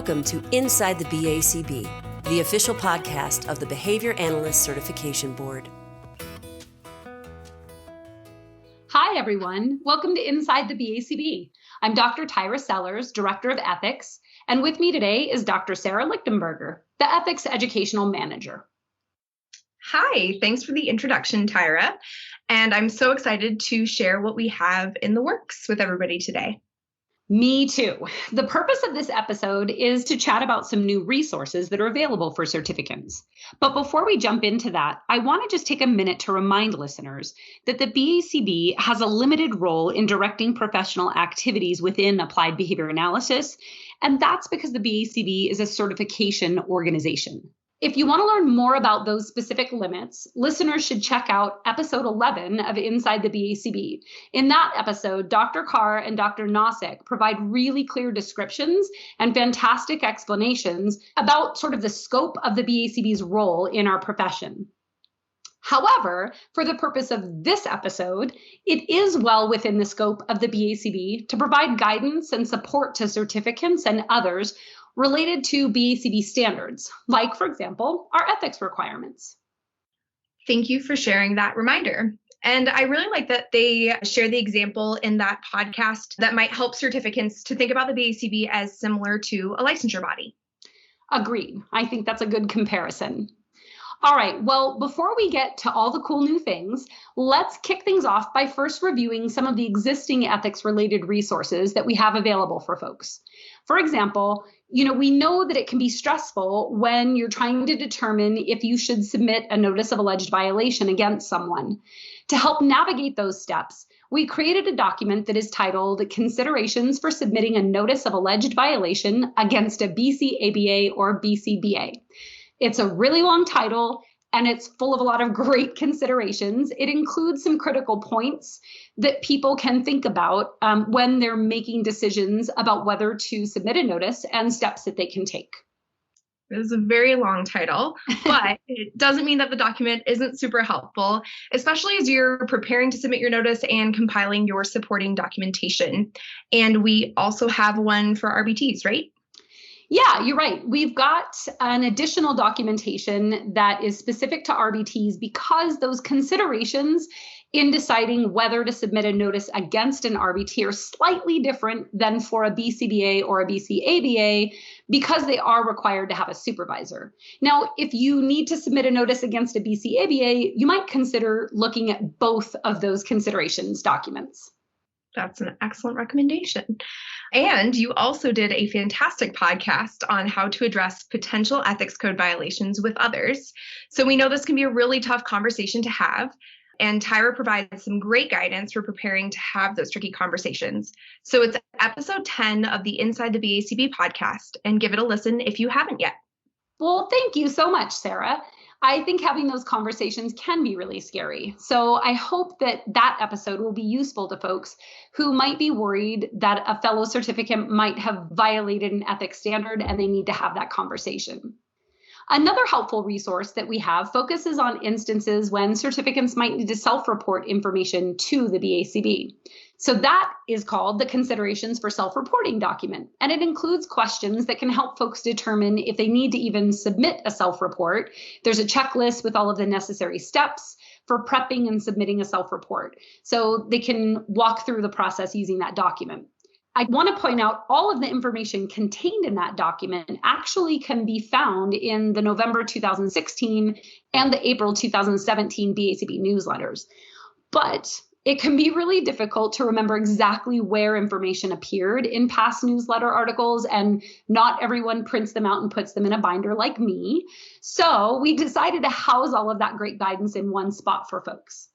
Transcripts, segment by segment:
Welcome to Inside the BACB, the official podcast of the Behavior Analyst Certification Board. Hi, everyone. Welcome to Inside the BACB. I'm Dr. Tyra Sellers, Director of Ethics, and with me today is Dr. Sarah Lichtenberger, the Ethics Educational Manager. Hi, thanks for the introduction, Tyra. And I'm so excited to share what we have in the works with everybody today. Me too. The purpose of this episode is to chat about some new resources that are available for certificants. But before we jump into that, I want to just take a minute to remind listeners that the BACB has a limited role in directing professional activities within applied behavior analysis, and that's because the BACB is a certification organization. If you want to learn more about those specific limits, listeners should check out episode 11 of Inside the BACB. In that episode, Dr. Carr and Dr. Nosek provide really clear descriptions and fantastic explanations about sort of the scope of the BACB's role in our profession. However, for the purpose of this episode, it is well within the scope of the BACB to provide guidance and support to certificants and others related to BACB standards, like, for example, our ethics requirements. Thank you for sharing that reminder. And I really like that they share the example in that podcast that might help certificants to think about the BACB as similar to a licensure body. Agreed. I think that's a good comparison. All right, well, before we get to all the cool new things, let's kick things off by first reviewing some of the existing ethics-related resources that we have available for folks. For example, we know that it can be stressful when you're trying to determine if you should submit a notice of alleged violation against someone. To help navigate those steps, we created a document that is titled Considerations for Submitting a Notice of Alleged Violation Against a BCABA or BCBA. It's a really long title, and it's full of a lot of great considerations. It includes some critical points that people can think about when they're making decisions about whether to submit a notice and steps that they can take. It is a very long title, but it doesn't mean that the document isn't super helpful, especially as you're preparing to submit your notice and compiling your supporting documentation. And we also have one for Rbts, right? Yeah, you're right. We've got an additional documentation that is specific to Rbts because those considerations in deciding whether to submit a notice against an Rbt are slightly different than for a BCBA or a BCABA because they are required to have a supervisor. Now, if you need to submit a notice against a BCABA, you might consider looking at both of those considerations documents. That's an excellent recommendation. And you also did a fantastic podcast on how to address potential ethics code violations with others. So we know this can be a really tough conversation to have. And Tyra provides some great guidance for preparing to have those tricky conversations. So it's episode 10 of the Inside the BACB podcast, and give it a listen if you haven't yet. Well, thank you so much, Sarah. I think having those conversations can be really scary. So I hope that that episode will be useful to folks who might be worried that a fellow certificant might have violated an ethics standard and they need to have that conversation. Another helpful resource that we have focuses on instances when certificants might need to self-report information to the BACB. So that is called the Considerations for Self-Reporting document, and it includes questions that can help folks determine if they need to even submit a self-report. There's a checklist with all of the necessary steps for prepping and submitting a self-report, so they can walk through the process using that document. I want to point out all of the information contained in that document actually can be found in the November 2016 and the April 2017 BACB newsletters. But it can be really difficult to remember exactly where information appeared in past newsletter articles, and not everyone prints them out and puts them in a binder like me. So we decided to house all of that great guidance in one spot for folks.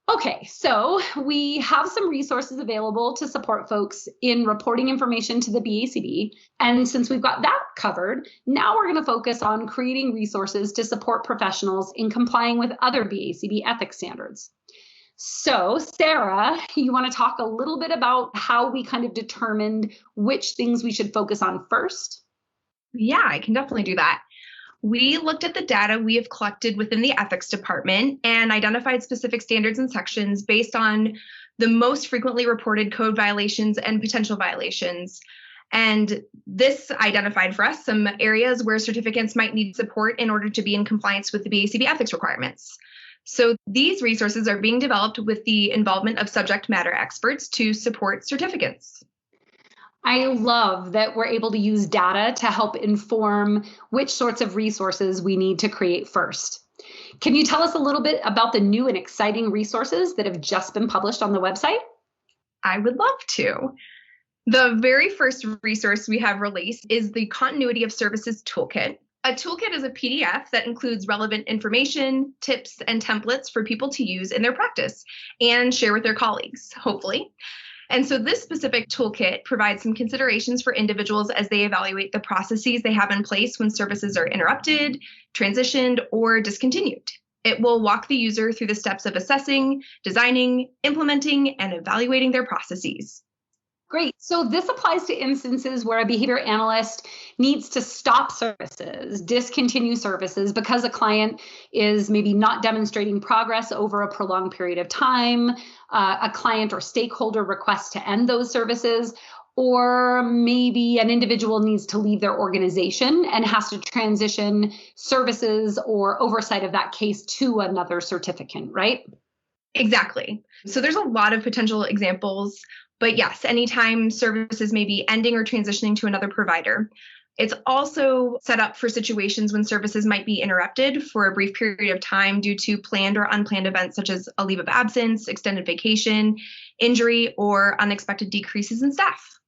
Okay, so we have some resources available to support folks in reporting information to the BACB. And since we've got that covered, now we're going to focus on creating resources to support professionals in complying with other BACB ethics standards. So, Sarah, you want to talk a little bit about how we kind of determined which things we should focus on first? Yeah, I can definitely do that. We looked at the data we have collected within the ethics department and identified specific standards and sections based on the most frequently reported code violations and potential violations. And this identified for us some areas where certificants might need support in order to be in compliance with the BACB ethics requirements. So these resources are being developed with the involvement of subject matter experts to support certificants. I love that we're able to use data to help inform which sorts of resources we need to create first. Can you tell us a little bit about the new and exciting resources that have just been published on the website? I would love to. The very first resource we have released is the Continuity of Services Toolkit. A toolkit is a PDF that includes relevant information, tips, and templates for people to use in their practice and share with their colleagues, hopefully. And so this specific toolkit provides some considerations for individuals as they evaluate the processes they have in place when services are interrupted, transitioned, or discontinued. It will walk the user through the steps of assessing, designing, implementing, and evaluating their processes. Great. So this applies to instances where a behavior analyst needs to stop services, discontinue services because a client is maybe not demonstrating progress over a prolonged period of time, a client or stakeholder requests to end those services, or maybe an individual needs to leave their organization and has to transition services or oversight of that case to another certificant, right? Exactly. So there's a lot of potential examples. But yes, anytime services may be ending or transitioning to another provider. It's also set up for situations when services might be interrupted for a brief period of time due to planned or unplanned events such as a leave of absence, extended vacation, injury, or unexpected decreases in staff.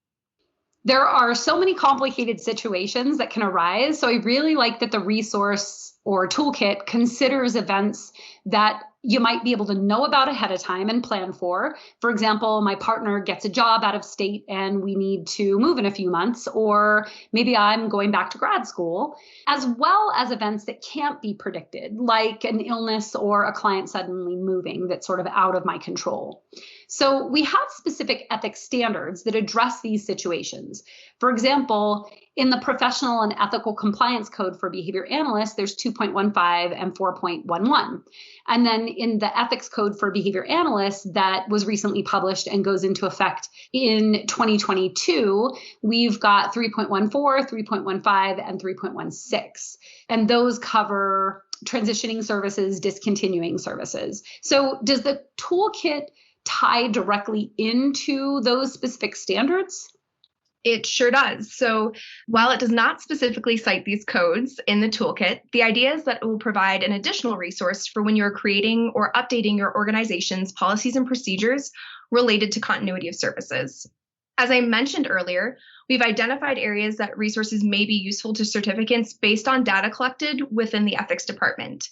There are so many complicated situations that can arise. So I really like that the resource or toolkit considers events that you might be able to know about ahead of time and plan for. For example, my partner gets a job out of state and we need to move in a few months, or maybe I'm going back to grad school, as well as events that can't be predicted, like an illness or a client suddenly moving that's sort of out of my control. So we have specific ethics standards that address these situations. For example, in the Professional and Ethical Compliance Code for Behavior Analysts, there's 2.15 and 4.11. And then in the Ethics Code for Behavior Analysts that was recently published and goes into effect in 2022, we've got 3.14, 3.15, and 3.16. And those cover transitioning services, discontinuing services. So does the toolkit tie directly into those specific standards? It sure does. So while it does not specifically cite these codes in the toolkit, the idea is that it will provide an additional resource for when you're creating or updating your organization's policies and procedures related to continuity of services. As I mentioned earlier, we've identified areas that resources may be useful to certificants based on data collected within the ethics department.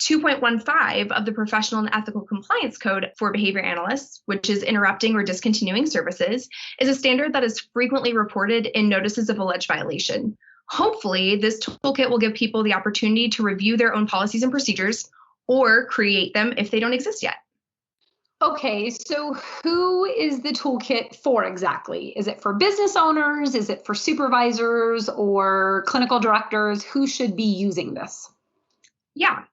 2.15 of the Professional and Ethical Compliance Code for Behavior Analysts, which is interrupting or discontinuing services, is a standard that is frequently reported in notices of alleged violation. Hopefully, this toolkit will give people the opportunity to review their own policies and procedures or create them if they don't exist yet. Okay, so who is the toolkit for exactly? Is it for business owners? Is it for supervisors or clinical directors? Who should be using this? Yeah.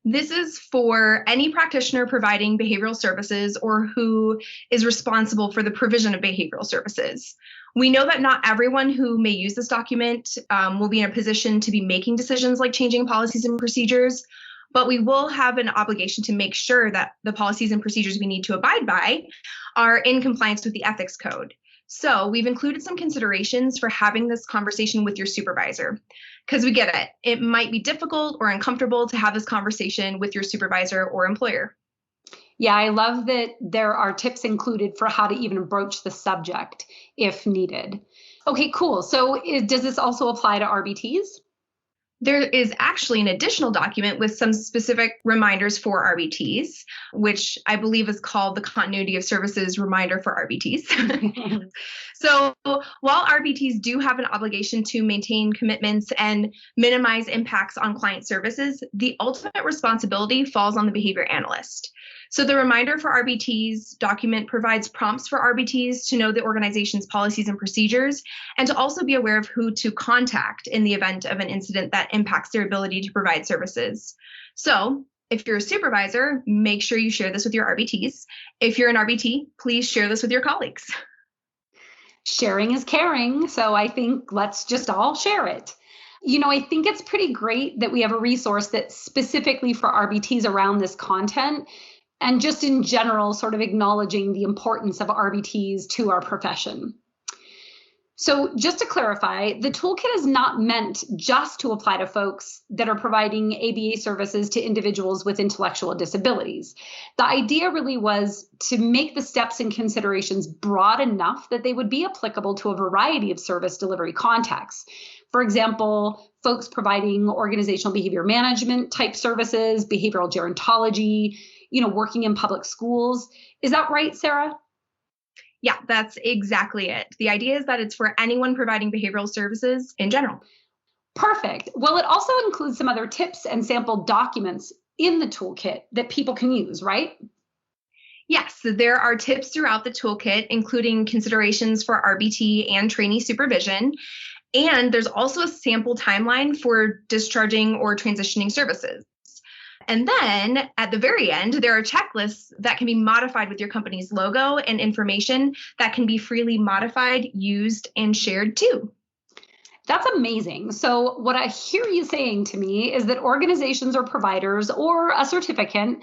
This is for any practitioner providing behavioral services or who is responsible for the provision of behavioral services. We know that not everyone who may use this document will be in a position to be making decisions like changing policies and procedures, but we will have an obligation to make sure that the policies and procedures we need to abide by are in compliance with the ethics code. So we've included some considerations for having this conversation with your supervisor, because we get it. It might be difficult or uncomfortable to have this conversation with your supervisor or employer. Yeah, I love that there are tips included for how to even broach the subject if needed. Okay, cool. So does this also apply to RBTs? There is actually an additional document with some specific reminders for RBTs, which I believe is called the Continuity of Services Reminder for RBTs. So while RBTs do have an obligation to maintain commitments and minimize impacts on client services, the ultimate responsibility falls on the behavior analyst. So the reminder for RBTs document provides prompts for RBTs to know the organization's policies and procedures, and to also be aware of who to contact in the event of an incident that impacts their ability to provide services. So if you're a supervisor, make sure you share this with your RBTs. If you're an RBT, please share this with your colleagues. Sharing is caring. So I think let's just all share it. I think it's pretty great that we have a resource that's specifically for RBTs around this content and just in general, sort of acknowledging the importance of RBTs to our profession. So just to clarify, the toolkit is not meant just to apply to folks that are providing ABA services to individuals with intellectual disabilities. The idea really was to make the steps and considerations broad enough that they would be applicable to a variety of service delivery contexts. For example, folks providing organizational behavior management type services, behavioral gerontology, working in public schools. Is that right, Sarah? Yeah, that's exactly it. The idea is that it's for anyone providing behavioral services in general. Perfect. Well, it also includes some other tips and sample documents in the toolkit that people can use, right? Yes, there are tips throughout the toolkit, including considerations for RBT and trainee supervision. And there's also a sample timeline for discharging or transitioning services. And then at the very end, there are checklists that can be modified with your company's logo and information that can be freely modified, used, and shared too. That's amazing. So what I hear you saying to me is that organizations or providers or a certificant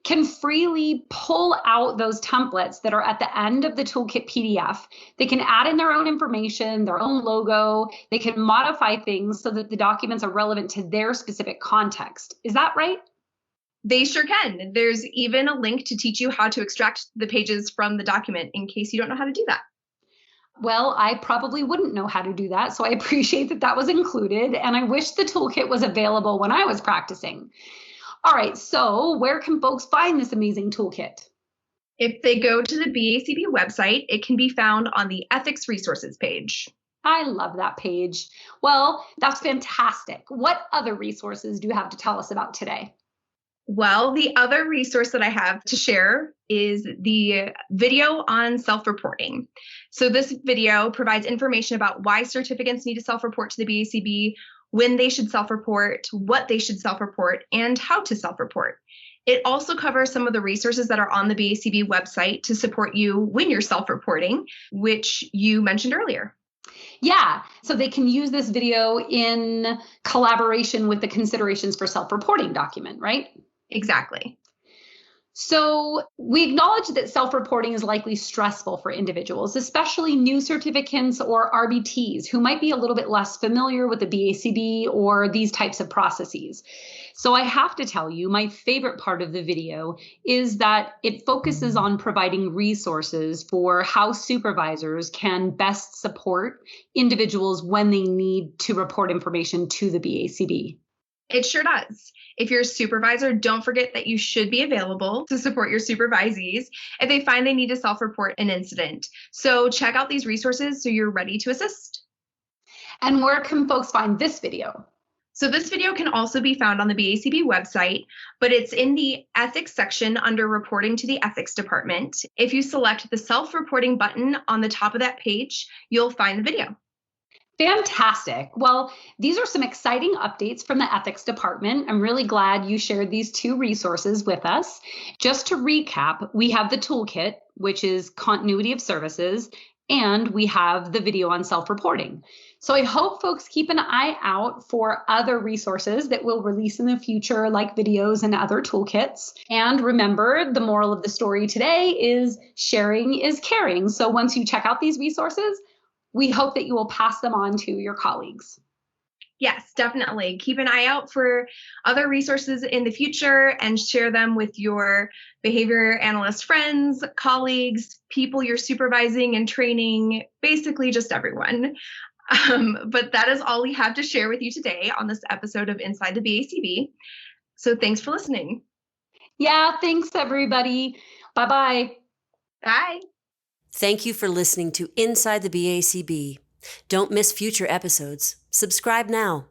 can freely pull out those templates that are at the end of the toolkit PDF. They can add in their own information, their own logo. They can modify things so that the documents are relevant to their specific context. Is that right? They sure can. There's even a link to teach you how to extract the pages from the document in case you don't know how to do that. Well, I probably wouldn't know how to do that, so I appreciate that that was included, and I wish the toolkit was available when I was practicing. All right, so where can folks find this amazing toolkit? If they go to the BACB website, it can be found on the Ethics Resources page. I love that page. Well, that's fantastic. What other resources do you have to tell us about today? Well, the other resource that I have to share is the video on self-reporting. So this video provides information about why certificants need to self-report to the BACB, when they should self-report, what they should self-report, and how to self-report. It also covers some of the resources that are on the BACB website to support you when you're self-reporting, which you mentioned earlier. Yeah, so they can use this video in collaboration with the considerations for self-reporting document, right? Exactly. So we acknowledge that self-reporting is likely stressful for individuals, especially new certificants or RBTs who might be a little bit less familiar with the BACB or these types of processes. So I have to tell you, my favorite part of the video is that it focuses on providing resources for how supervisors can best support individuals when they need to report information to the BACB. It sure does. If you're a supervisor, don't forget that you should be available to support your supervisees if they find they need to self-report an incident. So check out these resources so you're ready to assist. And where can folks find this video? So this video can also be found on the BACB website, but it's in the ethics section under reporting to the ethics department. If you select the self-reporting button on the top of that page, you'll find the video. Fantastic. Well, these are some exciting updates from the ethics department. I'm really glad you shared these two resources with us. Just to recap, we have the toolkit, which is continuity of services, and we have the video on self-reporting. So I hope folks keep an eye out for other resources that we'll release in the future, like videos and other toolkits. And remember, the moral of the story today is sharing is caring. So once you check out these resources, we hope that you will pass them on to your colleagues. Yes, definitely. Keep an eye out for other resources in the future and share them with your behavior analyst friends, colleagues, people you're supervising and training, basically just everyone. But that is all we have to share with you today on this episode of Inside the BACB. So thanks for listening. Yeah, thanks everybody. Bye-bye. Bye. Thank you for listening to Inside the BACB. Don't miss future episodes. Subscribe now.